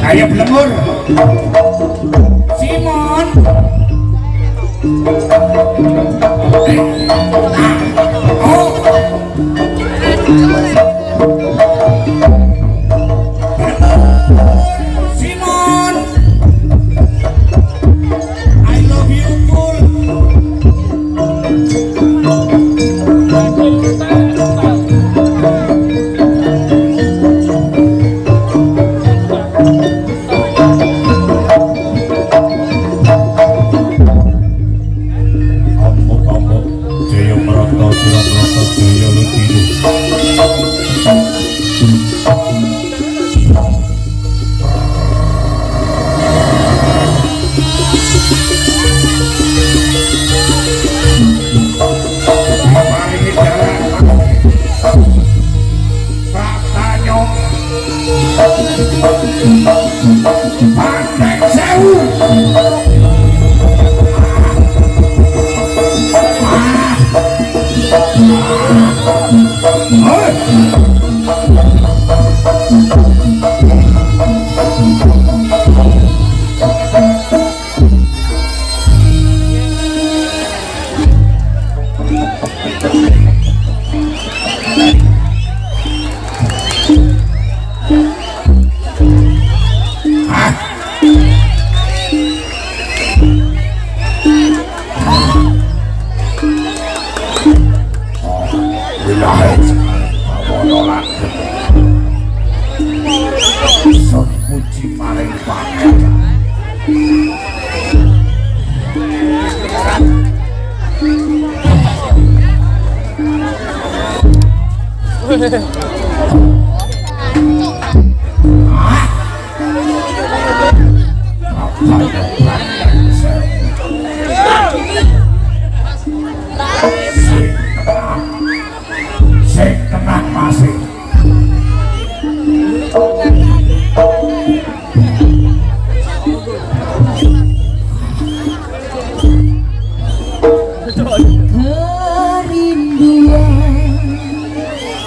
Ayo belemur Simon. Simon, I love you full.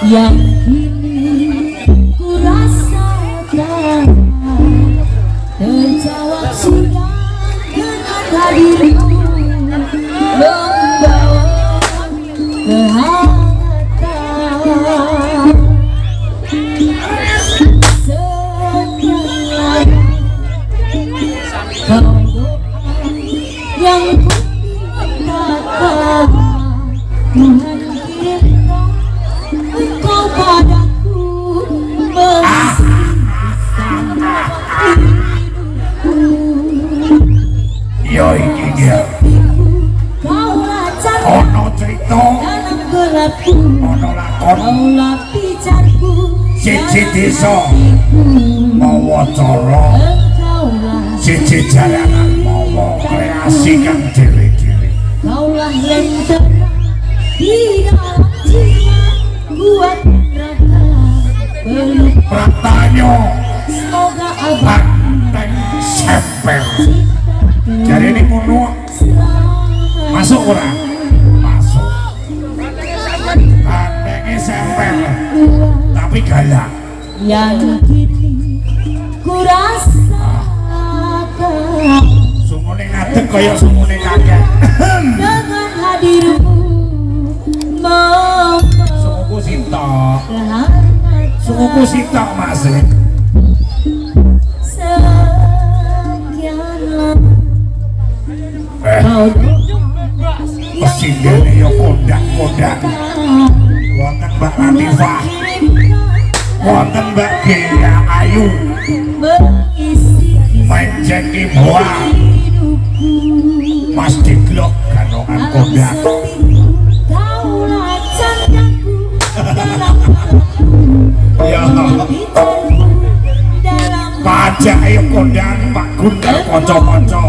Yang kini ku rasakan terjawab sudah dengan hadirmu membawa kehangatan sekian kau doa yang ku mintakan Tuhan kirimkan engkau padaku mengisi hidupku. Yo iki dia. Kau lacar Ono cerita dalam gelapku. Ono lakon Kau lapi jarku siji desa mawa cara engkaulah siji jalanan mawa kreasi kang dhewe-dhewe. Kaulah lentera di dalam jiwa buat raga peluk Pratanya semoga abadi banteng sempel. Jadi ini kuno masuk ora? Masuk. Bantengnya sempel tapi galak. yang kini ku rasakan Sumune ngadeg kaya sumune kakek. dengan hadirmu membawa Sumuku sitok. kehangatan Sumuku sitok Mas. sekian lama kau Pesindene yo kondak-kondak. Wonten Mbak Latifah, wonten Mbak Gea Ayu, mengisi Menjeki Boa, hidupku. Mas Diglok kanokan kondak. Kau lacanku dalam Ya, dalam pajak ayo kondak Pak Gundar kanca-kanca.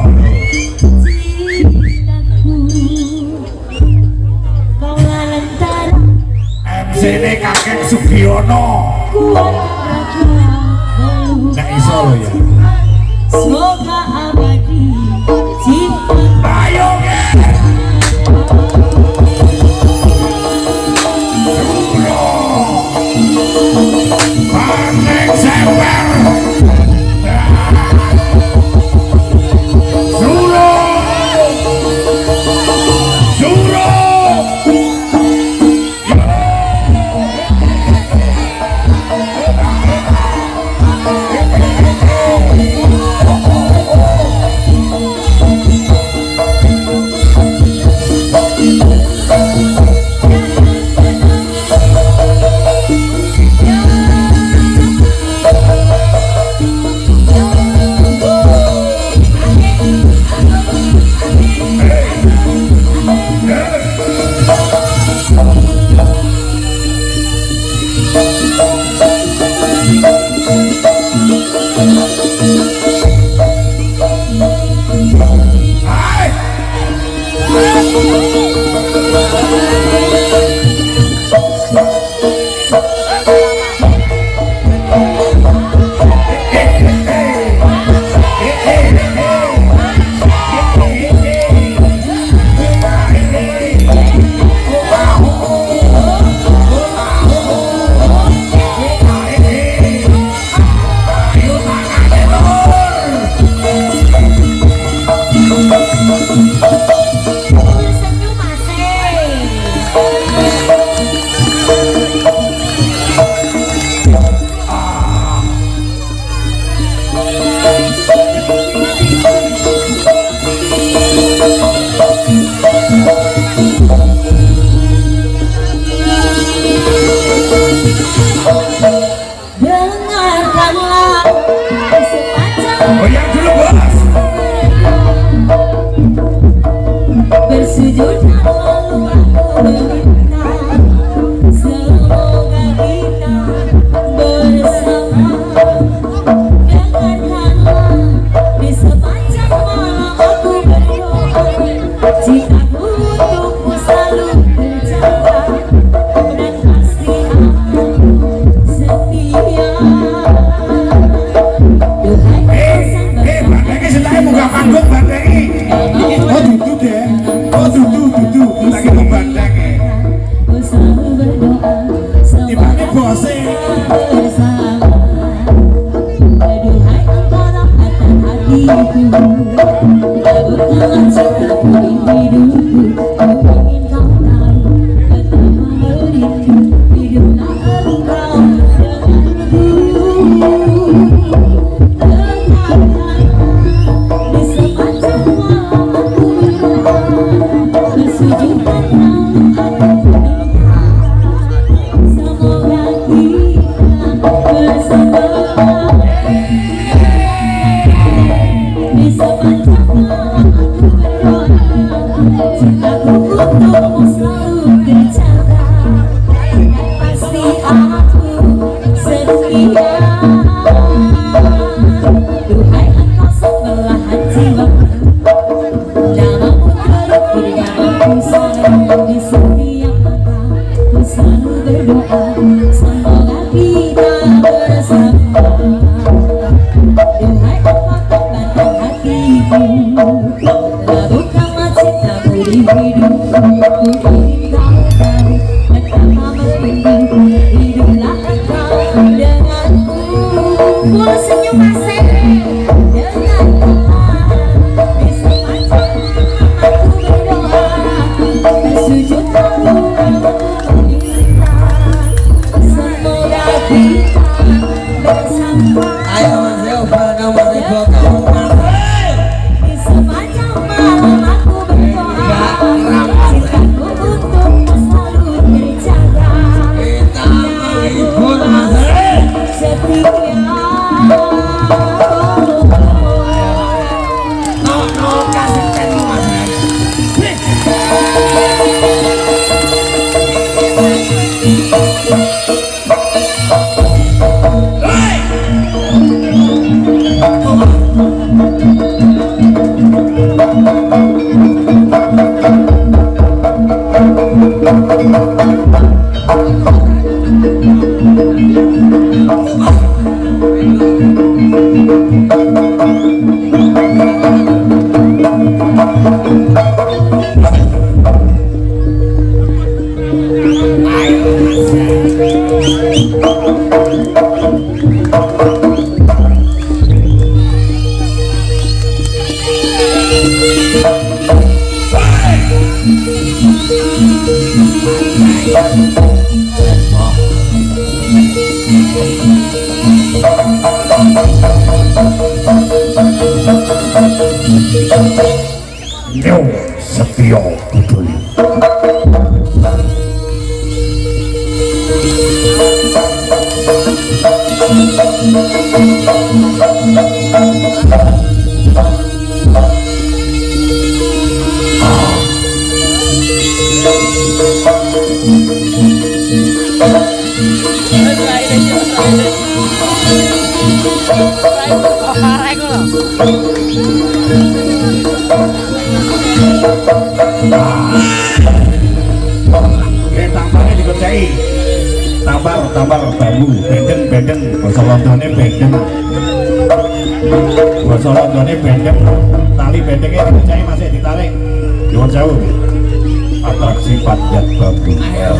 cintaku. Kau lentera MC-ne Kakek Sugiono. kuat raga belum Nek iso lho ya. semoga abadi cinta. Ayo ge. Nyo Setio Budul. Tampaknya dikerjai tampar bambu bendeng bahasa Londonnya bendeng tali bendengnya dikerjai masih ditarik jual jauh atraksi panjat bambu. Ayo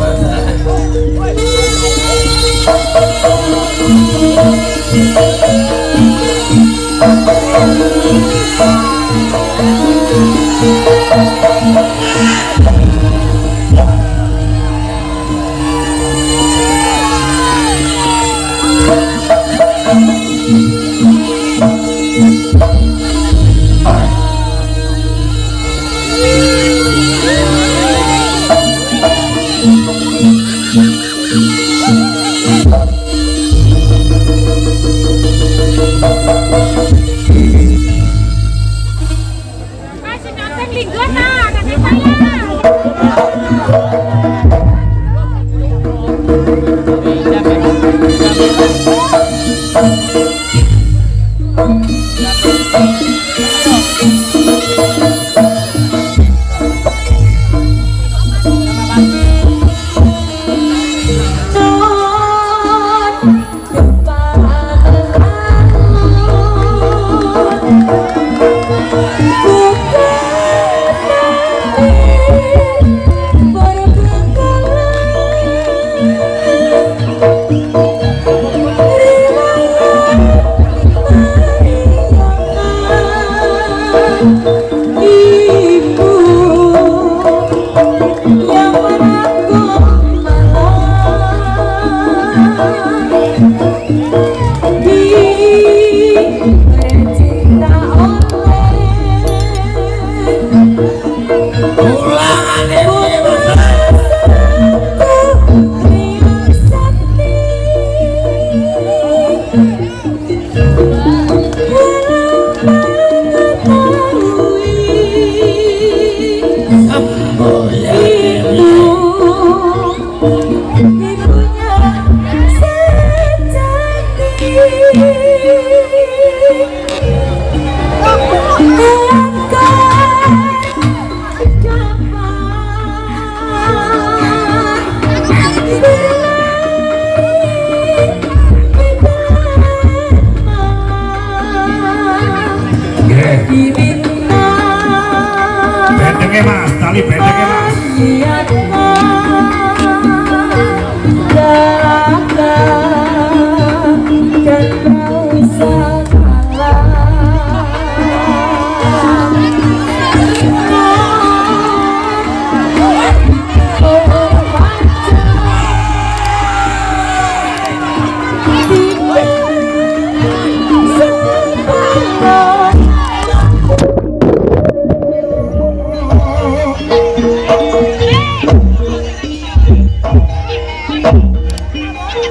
Bentengnya mas, tali bentengnya mas.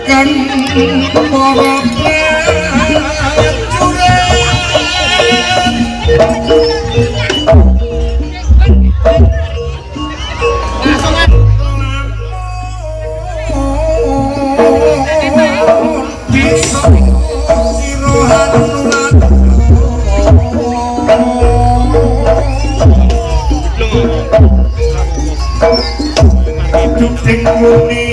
Kan para hidup sing murni.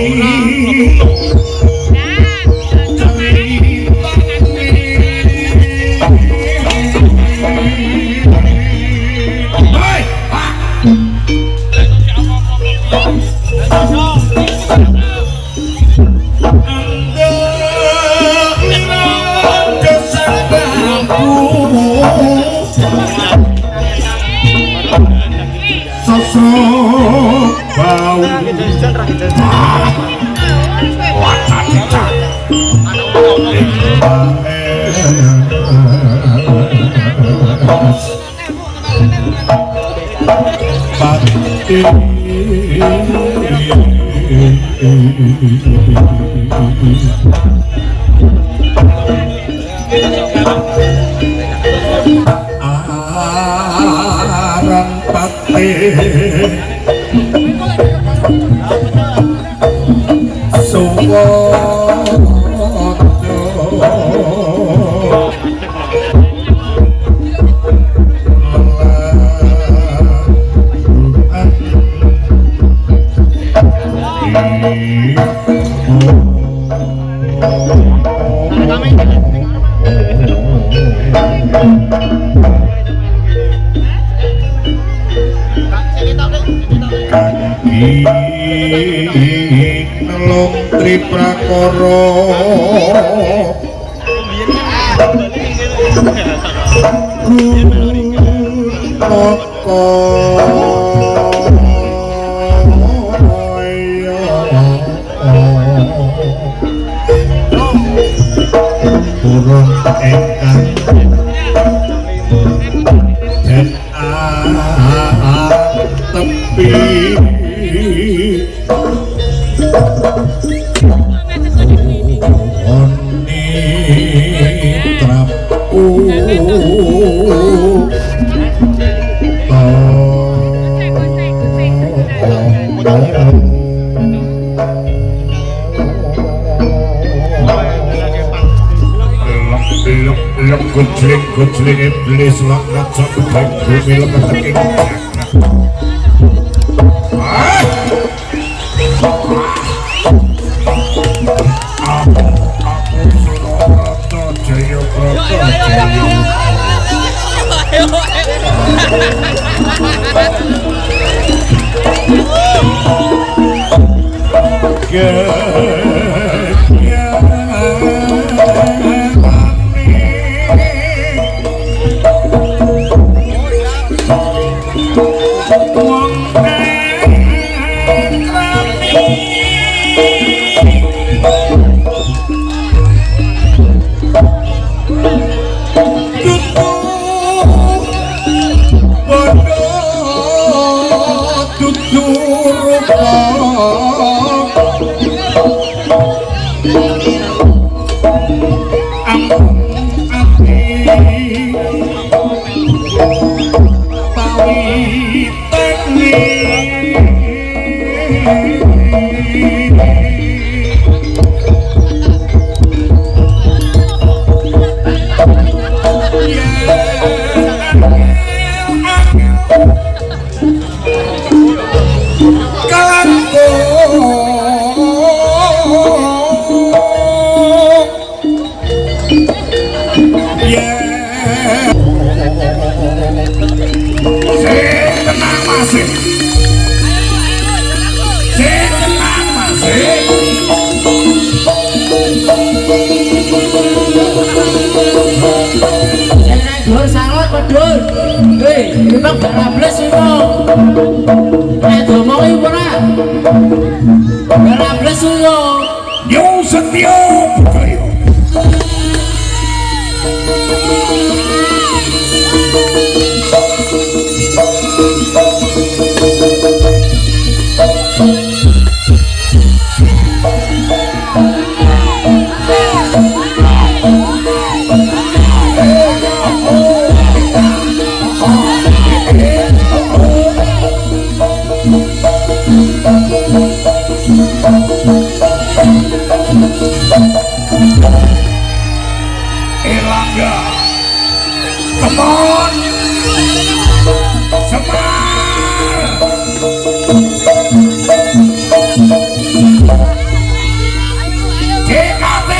Sosok bau wata cicak aran pati nelung triprakara burung engkang den tepi Kucling iblis laknat sampai bumi lekat teking Sing tenang masih. Sing tenang masih. Dur salon pedul. Hei, memang gak rables itu. Ngomong ibu ora. Gak rables itu. Nyung Setio Putraya. Erlangga, come on, Semar, JKT,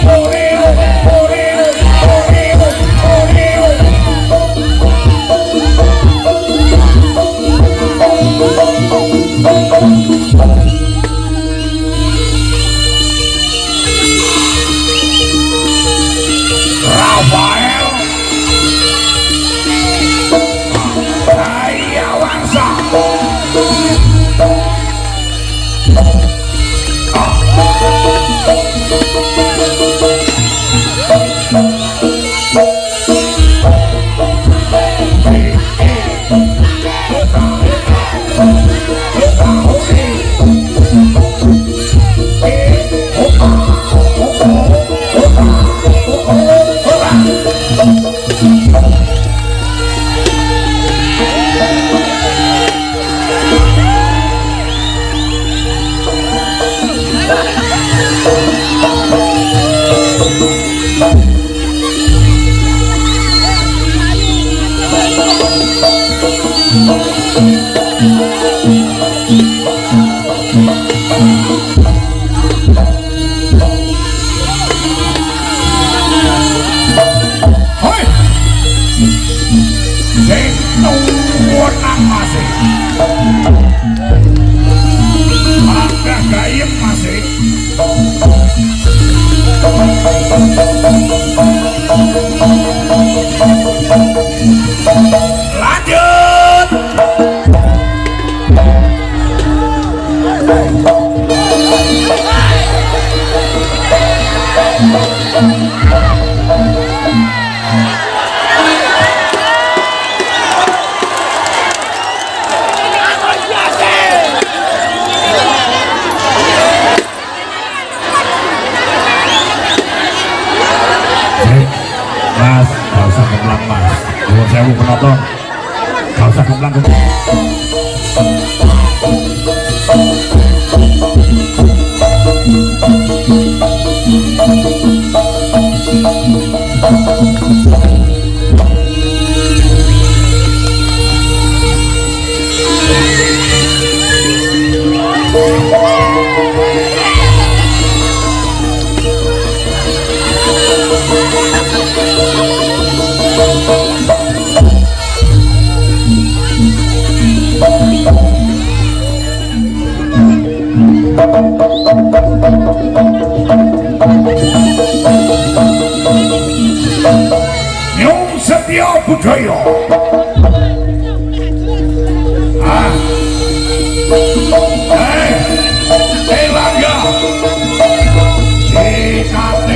Oreo, Oreo, Oreo, Oreo. Rafael Jaya Wangsa. Mas, gak usah kemblang mas. Nyuwun sewu penonton, gak usah kemblang. Nyung Setio Putraya. Erlangga, JKT,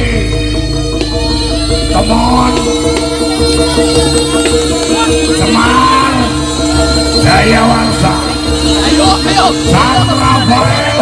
come on, Semar, Jaya Wangsa, San Rafael.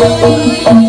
Thank